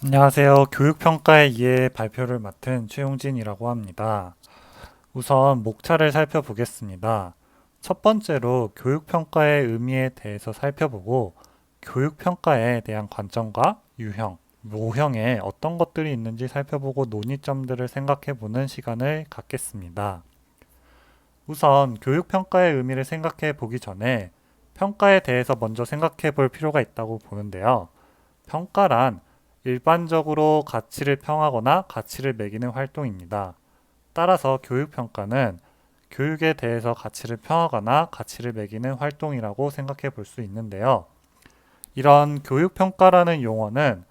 안녕하세요. 교육평가의 이해 발표를 맡은 최용진이라고 합니다. 우선 목차를 살펴보겠습니다. 첫 번째로 교육평가의 의미에 대해서 살펴보고 교육평가에 대한 관점과 유형, 모형에 어떤 것들이 있는지 살펴보고 논의점들을 생각해보는 시간을 갖겠습니다. 우선 교육평가의 의미를 생각해 보기 전에 평가에 대해서 먼저 생각해 볼 필요가 있다고 보는데요. 평가란 일반적으로 가치를 평하거나 가치를 매기는 활동입니다. 따라서 교육평가는 교육에 대해서 가치를 평하거나 가치를 매기는 활동이라고 생각해 볼 수 있는데요. 이런 교육평가라는 용어는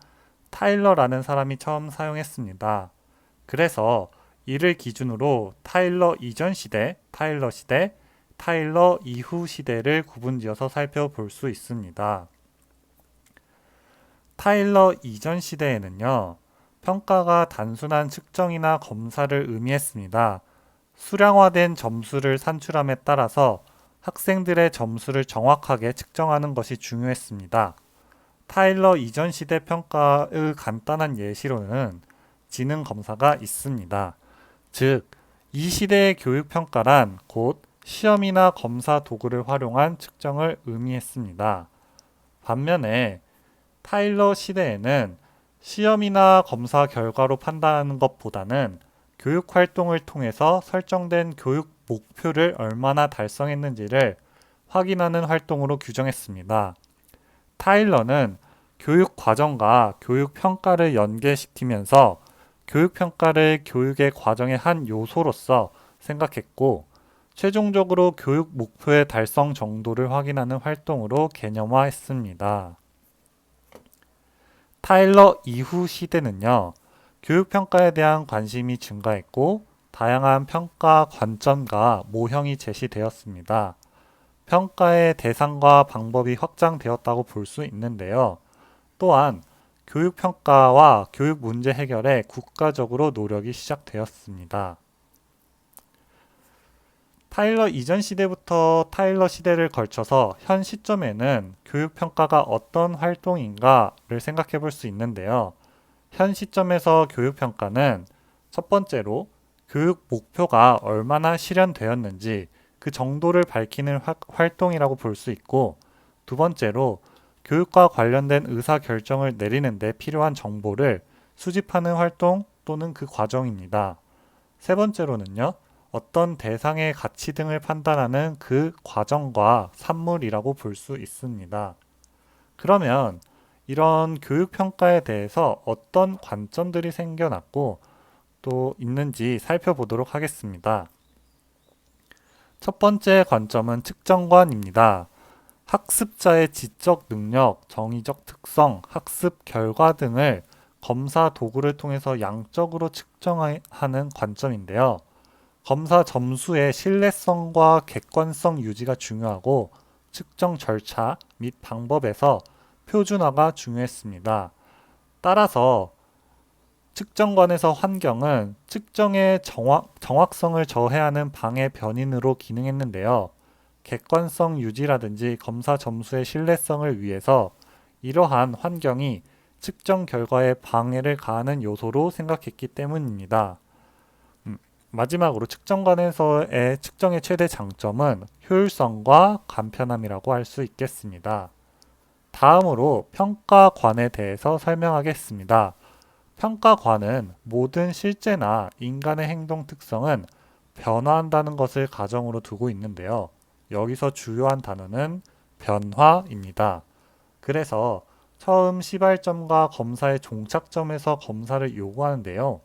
타일러라는 사람이 처음 사용했습니다. 그래서 이를 기준으로 타일러 이전 시대, 타일러 시대, 타일러 이후 시대를 구분지어서 살펴볼 수 있습니다. 타일러 이전 시대에는요, 평가가 단순한 측정이나 검사를 의미했습니다. 수량화된 점수를 산출함에 따라서 학생들의 점수를 정확하게 측정하는 것이 중요했습니다. 타일러 이전 시대 평가의 간단한 예시로는 지능 검사가 있습니다. 즉, 이 시대의 교육 평가란 곧 시험이나 검사 도구를 활용한 측정을 의미했습니다. 반면에 타일러 시대에는 시험이나 검사 결과로 판단하는 것보다는 교육 활동을 통해서 설정된 교육 목표를 얼마나 달성했는지를 확인하는 활동으로 규정했습니다. 타일러는 교육 과정과 교육 평가를 연계시키면서 교육 평가를 교육의 과정의 한 요소로서 생각했고, 최종적으로 교육 목표의 달성 정도를 확인하는 활동으로 개념화했습니다. 타일러 이후 시대는요, 교육평가에 대한 관심이 증가했고, 다양한 평가 관점과 모형이 제시되었습니다. 평가의 대상과 방법이 확장되었다고 볼 수 있는데요. 또한 교육평가와 교육 문제 해결에 국가적으로 노력이 시작되었습니다. 타일러 이전 시대부터 타일러 시대를 걸쳐서 현 시점에는 교육평가가 어떤 활동인가를 생각해 볼 수 있는데요. 현 시점에서 교육평가는 첫 번째로 교육 목표가 얼마나 실현되었는지 그 정도를 밝히는 활동이라고 볼 수 있고, 두 번째로 교육과 관련된 의사 결정을 내리는 데 필요한 정보를 수집하는 활동 또는 그 과정입니다. 세 번째로는요, 어떤 대상의 가치 등을 판단하는 그 과정과 산물이라고 볼 수 있습니다. 그러면 이런 교육 평가에 대해서 어떤 관점들이 생겨났고 또 있는지 살펴보도록 하겠습니다. 첫 번째 관점은 측정관입니다. 학습자의 지적 능력, 정의적 특성, 학습 결과 등을 검사 도구를 통해서 양적으로 측정하는 관점인데요. 검사 점수의 신뢰성과 객관성 유지가 중요하고 측정 절차 및 방법에서 표준화가 중요했습니다. 따라서 측정관에서 환경은 측정의 정확성을 저해하는 방해 변인으로 기능했는데요. 객관성 유지라든지 검사 점수의 신뢰성을 위해서 이러한 환경이 측정 결과에 방해를 가하는 요소로 생각했기 때문입니다. 마지막으로 측정관에서의 측정의 최대 장점은 효율성과 간편함이라고 할 수 있겠습니다. 다음으로 평가관에 대해서 설명하겠습니다. 평가관은 모든 실제나 인간의 행동 특성은 변화한다는 것을 가정으로 두고 있는데요. 여기서 주요한 단어는 변화입니다. 그래서 처음 시발점과 검사의 종착점에서 검사를 요구하는데요.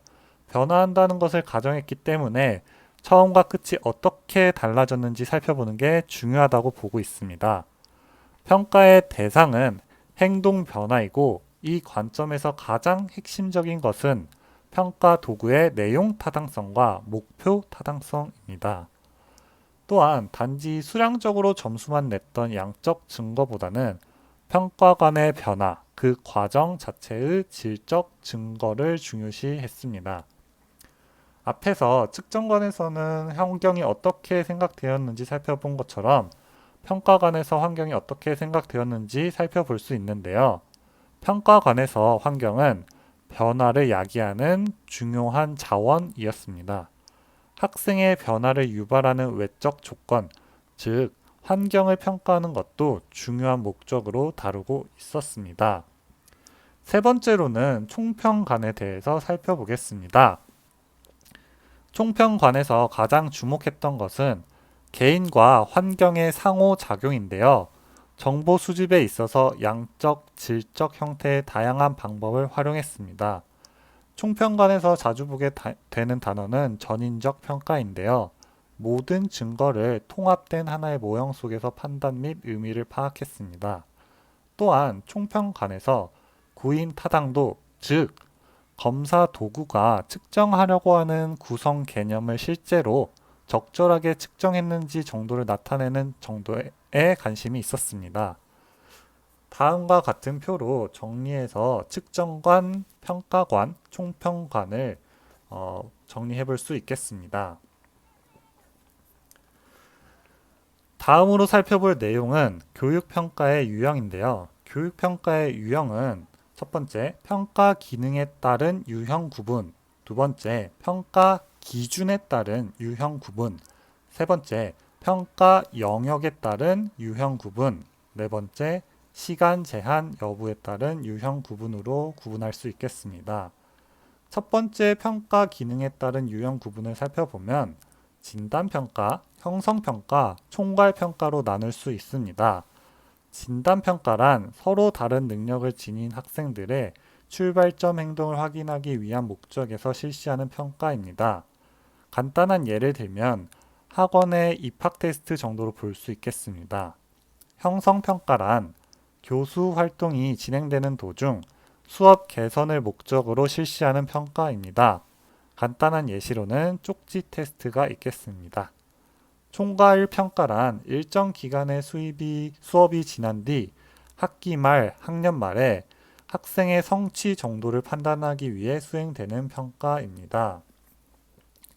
변화한다는 것을 가정했기 때문에 처음과 끝이 어떻게 달라졌는지 살펴보는 게 중요하다고 보고 있습니다. 평가의 대상은 행동 변화이고 이 관점에서 가장 핵심적인 것은 평가 도구의 내용 타당성과 목표 타당성입니다. 또한 단지 수량적으로 점수만 냈던 양적 증거보다는 평가관의 변화, 그 과정 자체의 질적 증거를 중요시했습니다. 앞에서 측정관에서는 환경이 어떻게 생각되었는지 살펴본 것처럼 평가관에서 환경이 어떻게 생각되었는지 살펴볼 수 있는데요. 평가관에서 환경은 변화를 야기하는 중요한 자원이었습니다. 학생의 변화를 유발하는 외적 조건, 즉 환경을 평가하는 것도 중요한 목적으로 다루고 있었습니다. 세 번째로는 총평관에 대해서 살펴보겠습니다. 총평관에서 가장 주목했던 것은 개인과 환경의 상호작용인데요. 정보 수집에 있어서 양적, 질적 형태의 다양한 방법을 활용했습니다. 총평관에서 자주 보게 되는 단어는 전인적 평가인데요. 모든 증거를 통합된 하나의 모형 속에서 판단 및 의미를 파악했습니다. 또한 총평관에서 구인 타당도, 즉 검사 도구가 측정하려고 하는 구성 개념을 실제로 적절하게 측정했는지 정도를 나타내는 정도에 관심이 있었습니다. 다음과 같은 표로 정리해서 측정관, 평가관, 총평관을 정리해 볼 수 있겠습니다. 다음으로 살펴볼 내용은 교육평가의 유형인데요. 교육평가의 유형은 첫 번째, 평가 기능에 따른 유형 구분, 두 번째, 평가 기준에 따른 유형 구분, 세 번째, 평가 영역에 따른 유형 구분, 네 번째, 시간 제한 여부에 따른 유형 구분으로 구분할 수 있겠습니다. 첫 번째 평가 기능에 따른 유형 구분을 살펴보면 진단평가, 형성평가, 총괄평가로 나눌 수 있습니다. 진단평가란 서로 다른 능력을 지닌 학생들의 출발점 행동을 확인하기 위한 목적에서 실시하는 평가입니다. 간단한 예를 들면 학원의 입학 테스트 정도로 볼 수 있겠습니다. 형성평가란 교수 활동이 진행되는 도중 수업 개선을 목적으로 실시하는 평가입니다. 간단한 예시로는 쪽지 테스트가 있겠습니다. 총괄 평가란 일정 기간의 수업이 지난 뒤 학기 말, 학년 말에 학생의 성취 정도를 판단하기 위해 수행되는 평가입니다.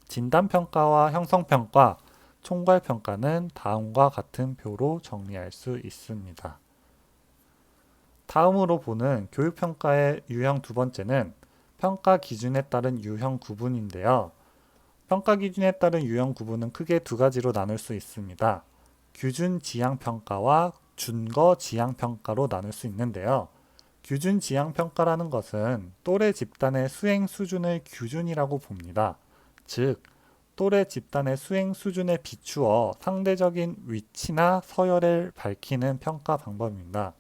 진단평가와 형성평가, 총괄평가는 다음과 같은 표로 정리할 수 있습니다. 다음으로 보는 교육평가의 유형 두 번째는 평가 기준에 따른 유형 구분인데요. 평가 기준에 따른 유형 구분은 크게 두 가지로 나눌 수 있습니다. 규준 지향 평가와 준거 지향 평가로 나눌 수 있는데요. 규준 지향 평가라는 것은 또래 집단의 수행 수준을 규준이라고 봅니다. 즉, 또래 집단의 수행 수준에 비추어 상대적인 위치나 서열을 밝히는 평가 방법입니다.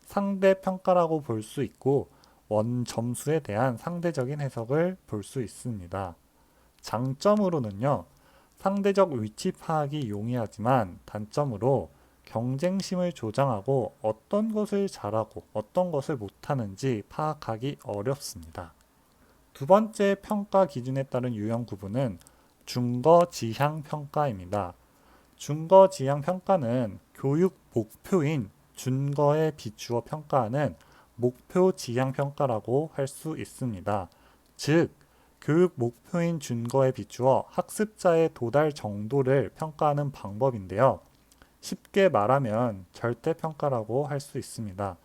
상대 평가라고 볼 수 있고 원 점수에 대한 상대적인 해석을 볼 수 있습니다. 장점으로는요, 상대적 위치 파악이 용이하지만 단점으로 경쟁심을 조장하고 어떤 것을 잘하고 어떤 것을 못하는지 파악하기 어렵습니다. 두 번째 평가 기준에 따른 유형 구분은 준거 지향 평가입니다. 준거 지향 평가는 교육 목표인 준거에 비추어 평가하는 목표 지향 평가라고 할 수 있습니다. 즉, 교육 목표인 준거에 비추어 학습자의 도달 정도를 평가하는 방법인데요. 쉽게 말하면 절대평가라고 할 수 있습니다.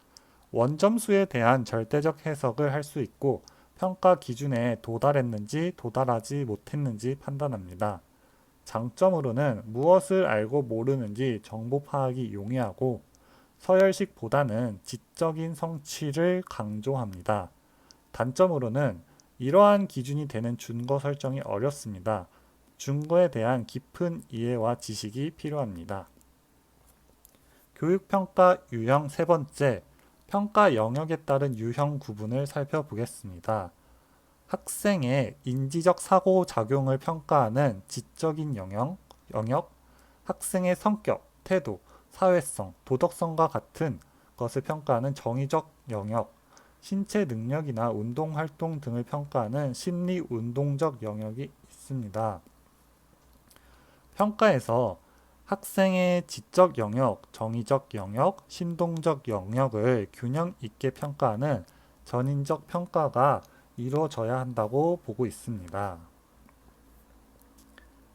원점수에 대한 절대적 해석을 할 수 있고 평가 기준에 도달했는지 도달하지 못했는지 판단합니다. 장점으로는 무엇을 알고 모르는지 정보 파악이 용이하고 서열식보다는 지적인 성취를 강조합니다. 단점으로는 이러한 기준이 되는 준거 설정이 어렵습니다. 준거에 대한 깊은 이해와 지식이 필요합니다. 교육평가 유형 세 번째, 평가 영역에 따른 유형 구분을 살펴보겠습니다. 학생의 인지적 사고작용을 평가하는 지적인 영역, 학생의 성격, 태도, 사회성, 도덕성과 같은 것을 평가하는 정의적 영역, 신체 능력이나 운동활동 등을 평가하는 심리운동적 영역이 있습니다. 평가에서 학생의 지적 영역, 정의적 영역, 신동적 영역을 균형 있게 평가하는 전인적 평가가 이루어져야 한다고 보고 있습니다.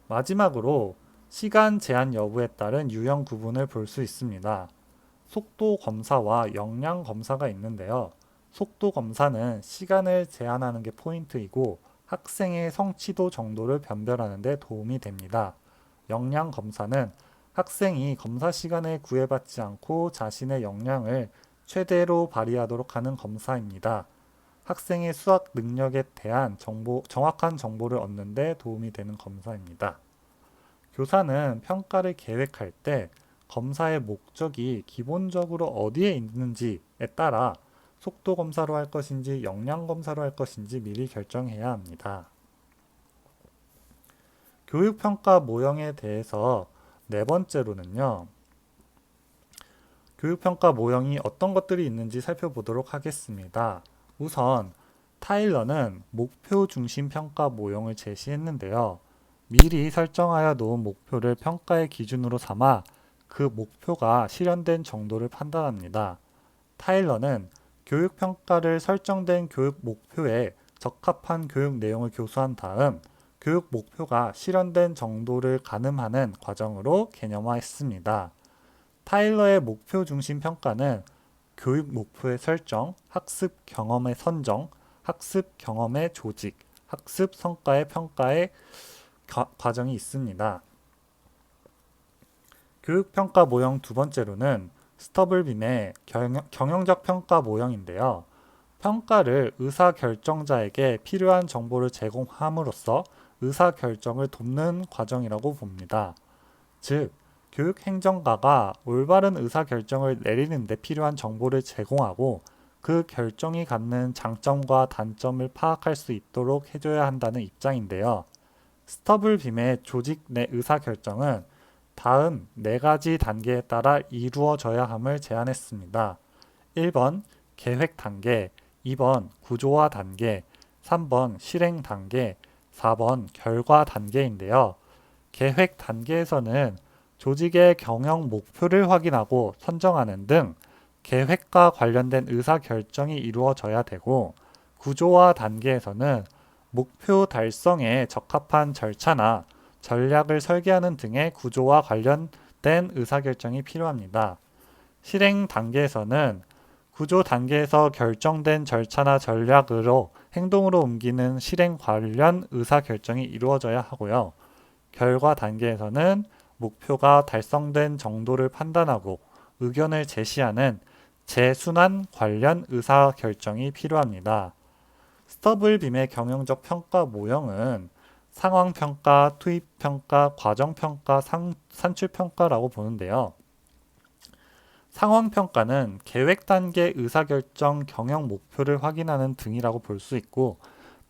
마지막으로 시간 제한 여부에 따른 유형 구분을 볼 수 있습니다. 속도 검사와 역량 검사가 있는데요. 속도 검사는 시간을 제한하는 게 포인트이고 학생의 성취도 정도를 변별하는 데 도움이 됩니다. 역량 검사는 학생이 검사 시간에 구애받지 않고 자신의 역량을 최대로 발휘하도록 하는 검사입니다. 학생의 수학 능력에 대한 정확한 정보를 얻는 데 도움이 되는 검사입니다. 교사는 평가를 계획할 때 검사의 목적이 기본적으로 어디에 있는지에 따라 속도 검사로 할 것인지 역량 검사로 할 것인지 미리 결정해야 합니다. 교육평가 모형에 대해서 네 번째로는요. 교육평가 모형이 어떤 것들이 있는지 살펴보도록 하겠습니다. 우선 타일러는 목표 중심 평가 모형을 제시했는데요. 미리 설정하여 놓은 목표를 평가의 기준으로 삼아 그 목표가 실현된 정도를 판단합니다. 타일러는 교육평가를 설정된 교육 목표에 적합한 교육 내용을 교수한 다음 교육 목표가 실현된 정도를 가늠하는 과정으로 개념화했습니다. 타일러의 목표 중심 평가는 교육 목표의 설정, 학습 경험의 선정, 학습 경험의 조직, 학습 성과의 평가의 과정이 있습니다. 교육평가 모형 두 번째로는 스터블빔의 경영적 평가 모형인데요. 평가를 의사결정자에게 필요한 정보를 제공함으로써 의사결정을 돕는 과정이라고 봅니다. 즉, 교육행정가가 올바른 의사결정을 내리는 데 필요한 정보를 제공하고 그 결정이 갖는 장점과 단점을 파악할 수 있도록 해줘야 한다는 입장인데요. 스터블빔의 조직 내 의사결정은 다음 네 가지 단계에 따라 이루어져야 함을 제안했습니다. 1번 계획 단계, 2번 구조화 단계, 3번 실행 단계, 4번 결과 단계인데요. 계획 단계에서는 조직의 경영 목표를 확인하고 선정하는 등 계획과 관련된 의사결정이 이루어져야 되고, 구조화 단계에서는 목표 달성에 적합한 절차나 전략을 설계하는 등의 구조와 관련된 의사결정이 필요합니다. 실행 단계에서는 구조 단계에서 결정된 절차나 전략으로 행동으로 옮기는 실행 관련 의사결정이 이루어져야 하고요. 결과 단계에서는 목표가 달성된 정도를 판단하고 의견을 제시하는 재순환 관련 의사결정이 필요합니다. 스터블빔의 경영적 평가 모형은 상황평가, 투입평가, 과정평가, 산출평가라고 보는데요. 상황평가는 계획 단계 의사결정 경영 목표를 확인하는 등이라고 볼 수 있고,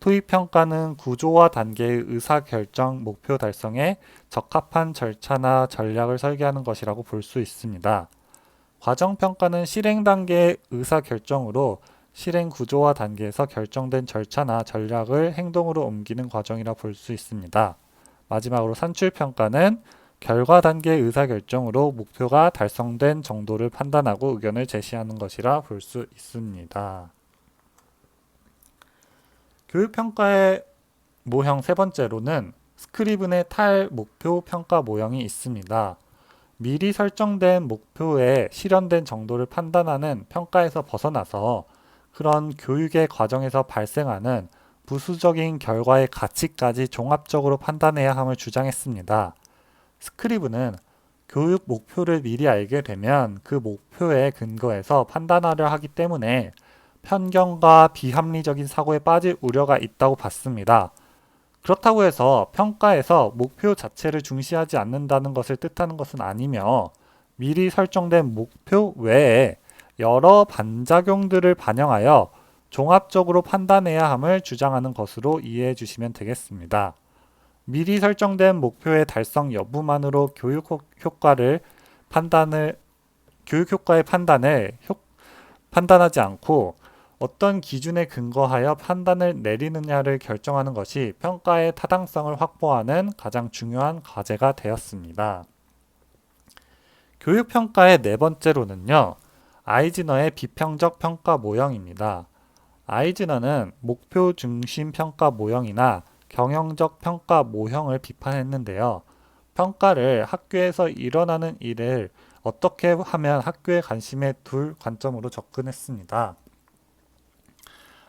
투입평가는 구조화 단계의 의사결정 목표 달성에 적합한 절차나 전략을 설계하는 것이라고 볼 수 있습니다. 과정평가는 실행 단계의 의사결정으로 실행 구조화 단계에서 결정된 절차나 전략을 행동으로 옮기는 과정이라 볼 수 있습니다. 마지막으로 산출평가는 결과 단계의 의사결정으로 목표가 달성된 정도를 판단하고 의견을 제시하는 것이라 볼 수 있습니다. 교육평가의 모형 세 번째로는 스크리븐의 탈목표 평가 모형이 있습니다. 미리 설정된 목표에 실현된 정도를 판단하는 평가에서 벗어나서 그런 교육의 과정에서 발생하는 부수적인 결과의 가치까지 종합적으로 판단해야 함을 주장했습니다. 스크리븐은 교육 목표를 미리 알게 되면 그 목표에 근거해서 판단하려 하기 때문에 편견과 비합리적인 사고에 빠질 우려가 있다고 봤습니다. 그렇다고 해서 평가에서 목표 자체를 중시하지 않는다는 것을 뜻하는 것은 아니며, 미리 설정된 목표 외에 여러 반작용들을 반영하여 종합적으로 판단해야 함을 주장하는 것으로 이해해 주시면 되겠습니다. 미리 설정된 목표의 달성 여부만으로 교육 효과의 판단을 판단하지 않고 어떤 기준에 근거하여 판단을 내리느냐를 결정하는 것이 평가의 타당성을 확보하는 가장 중요한 과제가 되었습니다. 교육평가의 네 번째로는요, 아이즈너의 비평적 평가 모형입니다. 아이즈너는 목표 중심 평가 모형이나 경영적 평가 모형을 비판했는데요. 평가를 학교에서 일어나는 일을 어떻게 하면 학교에 관심에 둘 관점으로 접근했습니다.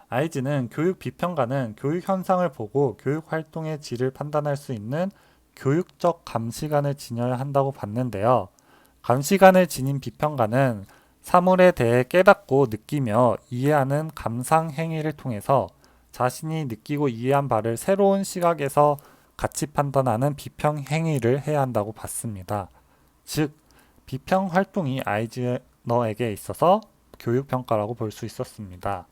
IG는 교육 비평가는 교육 현상을 보고 교육 활동의 질을 판단할 수 있는 교육적 감시관을 지녀야 한다고 봤는데요. 감시관을 지닌 비평가는 사물에 대해 깨닫고 느끼며 이해하는 감상 행위를 통해서 자신이 느끼고 이해한 바를 새로운 시각에서 가치 판단하는 비평 행위를 해야 한다고 봤습니다. 즉, 비평 활동이 아이즈너에게 있어서 교육평가라고 볼 수 있었습니다.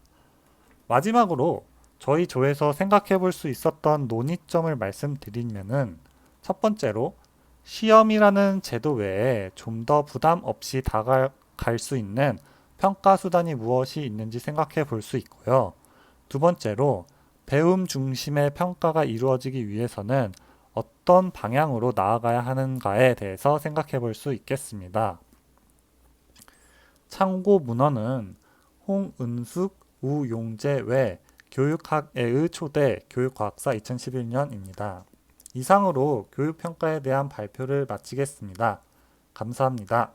마지막으로 저희 조에서 생각해 볼 수 있었던 논의점을 말씀드리면은 첫 번째로 시험이라는 제도 외에 좀 더 부담 없이 다가갈 수 있는 평가 수단이 무엇이 있는지 생각해 볼 수 있고요. 두 번째로 배움 중심의 평가가 이루어지기 위해서는 어떤 방향으로 나아가야 하는가에 대해서 생각해 볼 수 있겠습니다. 참고 문헌은 홍은숙, 우용재 외 교육학회의 초대 교육과학사 2011년입니다. 이상으로 교육평가에 대한 발표를 마치겠습니다. 감사합니다.